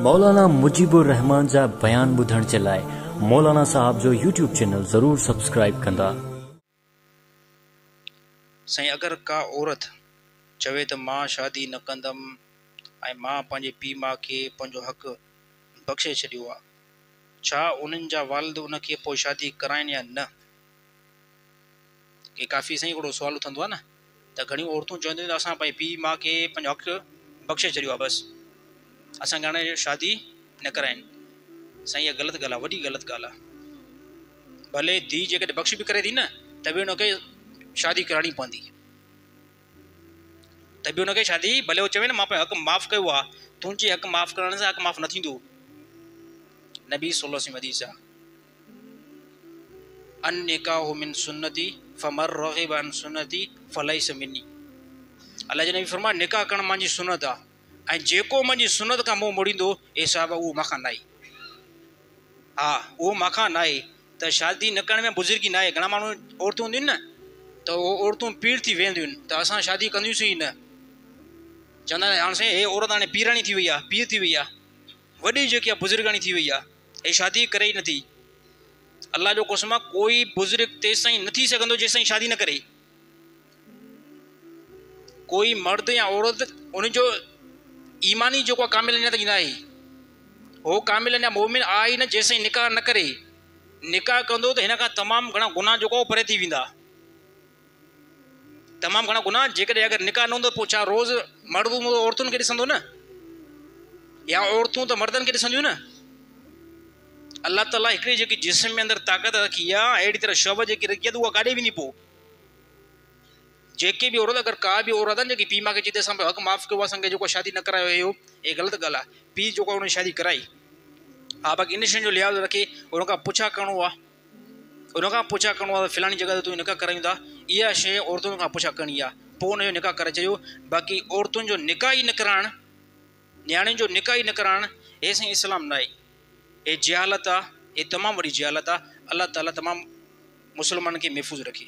मौलाना मुजीबुर रहमान जा बयान बुधण जे लाइ मौलाना साहब जो यूट्यूब चैनल जरूर सब्सक्राइब कंदा। साईं, अगर का औरत चवे तो मां शादी न कंदम ऐं मां पंहिंजे पीउ माउ खे पंहिंजो हक़ बख़्शे छॾियो आहे, छा उन्हनि जा वालिद उनखे पोइ शादी कराइनि या न? के काफ़ी साईं हिकिड़ो सुवालु उथंदो आहे न, त घणियूं औरतूं चवंदियूं त असां पंहिंजे पीउ माउ खे पंहिंजो हक़ बख़्शे छॾियो आहे, बसि असांखे हाणे शादी न कराइनि। साईं, इहा ग़लति ॻाल्हि आहे, वॾी ग़लति ॻाल्हि आहे। भले धीउ जेकॾहिं बख़्श बि करे थी न, त बि उनखे शादी कराइणी पवंदी, त बि उनखे शादी, भले उहो चवे न मां पंहिंजो हक़ माफ़ु कयो आहे, तुंहिंजे हक़ माफ़ु करण सां हक़ माफ़ु न थींदो। नबी सल्लल्लाहु अलैहि वसल्लम हदीस आहे, अन निकाहु मिन सुन्नती फमर रग़िब अन सुन्नती फलैस मिन्नी। अल्लाह जे नबी फरमाया, निकाह करणु मुंहिंजी सुन्नत आहे, ऐं जेको मुंहिंजी सुन्नत खां मुंहुं मोड़ींदो ए साहिब उहो मां न आहे। हा, उहो मां न आहे। त शादी न करण में बुज़ुर्गी न आहे। घणा माण्हू औरतूं हूंदियूं आहिनि न, त उहो औरतूं पीड़ थी वेंदियूं आहिनि, त असां शादी कंदियूंसीं ई न। चवंदा आहिनि हाणे साईं हे औरत हाणे पीराणी थी वई आहे, पीर थी वई आहे, वॾी जेकी आहे बुज़ुर्गाणी थी वई आहे, हे शादी करे ई नथी। अल्लाह जो कसम आहे, कोई बुज़ुर्ग तेसिताईं न थी सघंदो जेसिताईं शादी न करे। कोई मर्द या औरत उनजो ईमानी जेको आहे कामिल अञा ताईं न आहे, हो कामिल अञा मोमिन आहे ई न जेसिताईं निकाह न करे। निकाह कंदो त हिन खां तमामु घणा गुनाह जेको परे थी वेंदा, तमामु घणा गुनाह। जेकॾहिं अगरि निकाह न हूंदो पोइ छा रोज़ मर्द औरतुनि खे ॾिसंदो न, या औरतूं त मर्दनि खे ॾिसंदियूं न? अल्लाह ताला हिकिड़ी जेकी जिस्म में अंदरि ताक़त रखी आहे, अहिड़ी तरह शब जेकी रखी आहे, त उहा काॾे वेंदी? पोइ जेके बि औरत, अगरि का बि औरत आहे जेकी पीउ माउ खे चए असां हक़ माफ़ु कयो आहे, असांखे जेको शादी न करायो हुयो, हे ग़लति ॻाल्हि आहे। पीउ जेको आहे उन शादी कराई, हा, बाक़ी इन शयुनि जो लिहाज़ रखे उन खां पुछा करिणो आहे, उन खां पुछा करिणो आहे फलाणी जॻह ते तूं निकाह करायूं था, इहा शइ औरतुनि खां पुछा करणी आहे, पोइ उनजो निकाह करे छॾियो। बाक़ी औरतुनि जो निकाह ई न कराइणु, न्याणियुनि जो निकाह ई न कराइणु, हे साईं इस्लाम न आहे। हे जहालत आहे, हे तमामु वॾी जहालत आहे। अल्लाह ताला तमामु मुस्लमाननि खे महफ़ूज़ रखे।